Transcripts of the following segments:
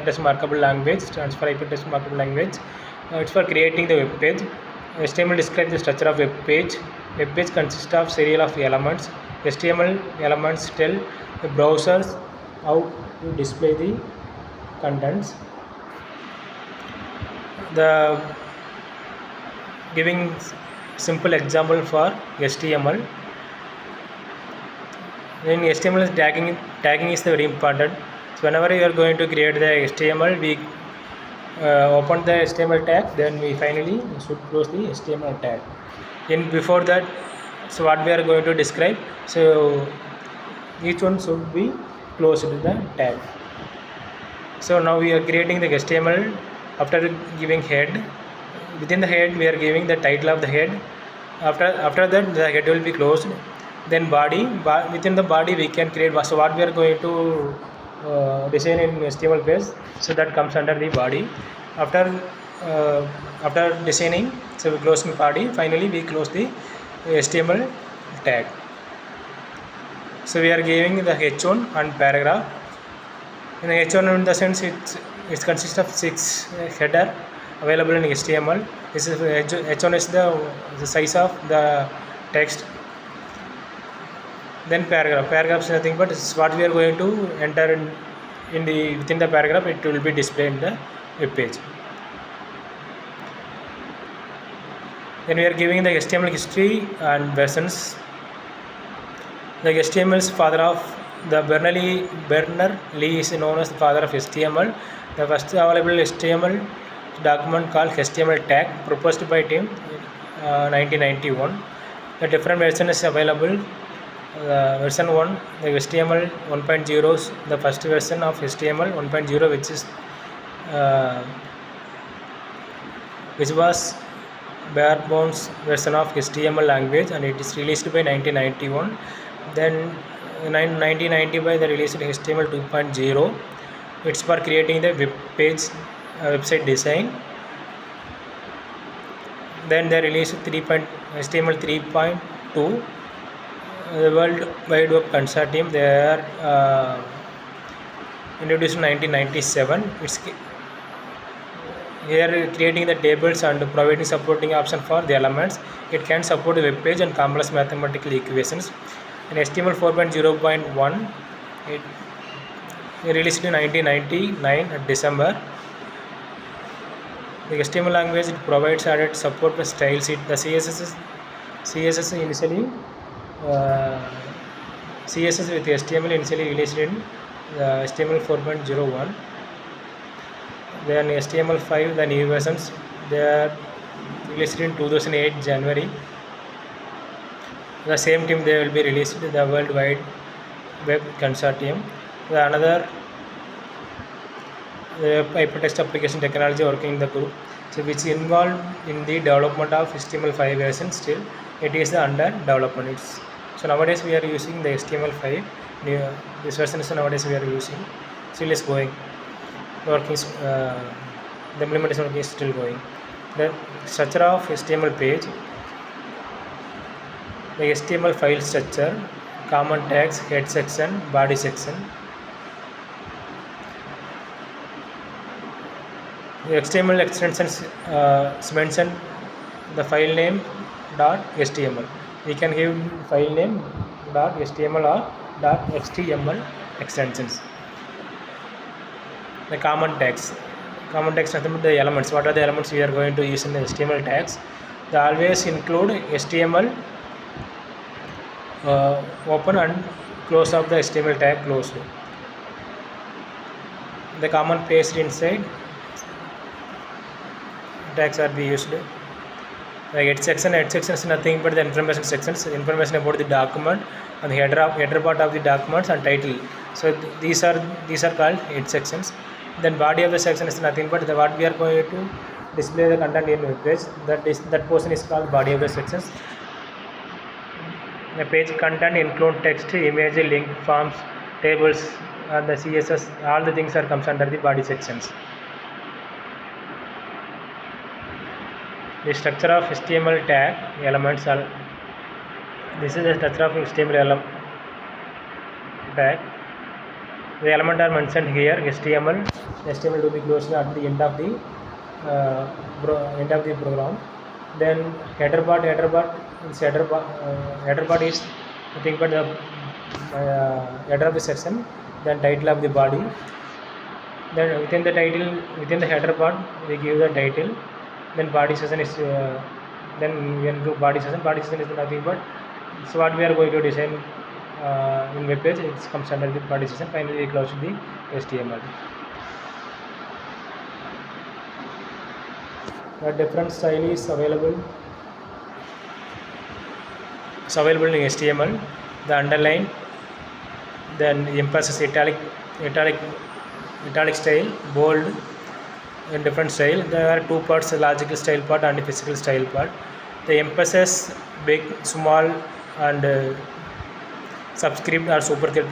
hypertext markup language, transfer hypertext markup language. It's for creating the web page. HTML describes the structure of web page. Web page consists of serial of elements. HTML elements tell the browsers how to display the contents. The giving simple example for HTML. In HTML, tagging is very important. So whenever you are going to create the HTML, we open the HTML tag, then we finally should close the HTML tag. Before that, so what we are going to describe, so each one should be closed to the tag. So now we are creating the HTML. After giving head, within the head we are giving the title of the head. After that the head will be closed. Then body, within the body we can create, so what we are going to design in HTML page, so that comes under the body. After designing, so we close the body, finally we close the HTML tag. So we are giving the h1 and paragraph. In the h1, in the sense it consists of 6 header available in HTML. This is h1 is the size of the text. Then paragraph is nothing but is what we are going to enter within the paragraph. It will be displayed in the web page. Then we are giving the HTML history and versions. The HTML's father of the Berners-Lee is known as the father of HTML. The first available HTML document called HTML tag, proposed by him in 1991. The different versions is available. Version 1, the HTML 1.0, the first version of HTML 1.0, which was bare bones version of HTML language, and it is released by 1991. Then in 1995 they released HTML 2.0. It's for creating the web page website design. Then they released HTML 3.2. The World Wide Web Consortium, they are introduced in 1997. It's here creating the tables and providing supporting option for the elements. It can support a web page and complex mathematical equations. In HTML 4.0.1, it released in 1999 at December. The HTML language, it provides added support for style sheet. The CSS initially. CSS with HTML initially released in HTML 4.01. Then HTML5, the new versions, they are released in 2008 January. The same team they will be released to the World Wide Web Consortium. The another hypertext application technology working in the group, so which involved in the development of HTML5 version. Still it is under development. So nowadays we are using the HTML5. This version is nowadays we are using. Still is going. Working. The implementation work is still going. The structure of HTML page. The HTML file structure, common tags, head section, body section. The HTML extensions mention the file name .html. We can give file name .html or .html extensions. The common tags. Common tags nothing but the elements. What are the elements we are going to use in the HTML tags? They always include HTML open and close of the HTML tag closed. The common pasted inside tags are be used. Like head section is nothing but the information sections, information about the document and the header part of the documents and title. So these are called head sections. Then body of the section is nothing but what we are going to display the content in web page. That portion is called body of the sections. The page content include text, image, link, forms, tables, and the CSS. All the things are comes under the body sections. The structure of HTML tag elements are. This is the structure of HTML tag. The element are mentioned here, HTML. HTML to be closed at the end of the program. Then header part is header part is nothing but the header of the section. Then title of the body. Then within the header part we give the title. Then body section is then we can do body section. Body section is nothing but so what we are going to design in web page, it comes under the body section. Finally we close the HTML. The different style is available. It's available in HTML. The underline, then emphasis, italic style, bold, and different style. There are two parts: the logical style part and the physical style part. The emphasis, big, small, and subscript or superscript.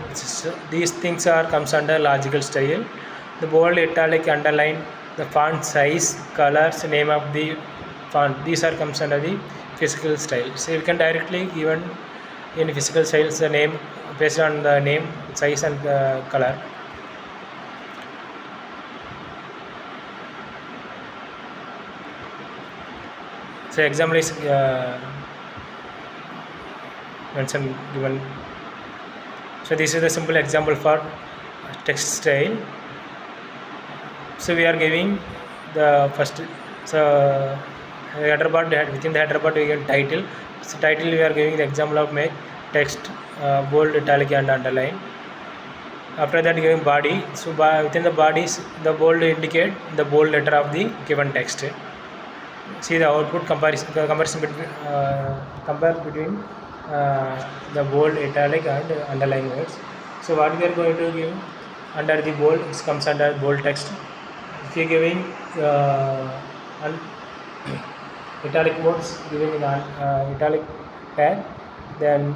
These things are comes under logical style. The bold, italic, underline, the font size, colors, name of the font. These are comes under the physical style. So you can directly even in physical styles the name based on the name, size, and color. So example is mentioned given. So this is a simple example for text style. So we are giving the first header bar. Within the header bar we get title. So title we are giving the example of make text bold, italic, and underline. After that giving body. So within the bodies the bold indicate the bold letter of the given text. See the output comparison between compare between the bold, italic, and underline words. So what we are going to give under the bold, it comes under bold text. If you are giving italic words, giving an italic tag, then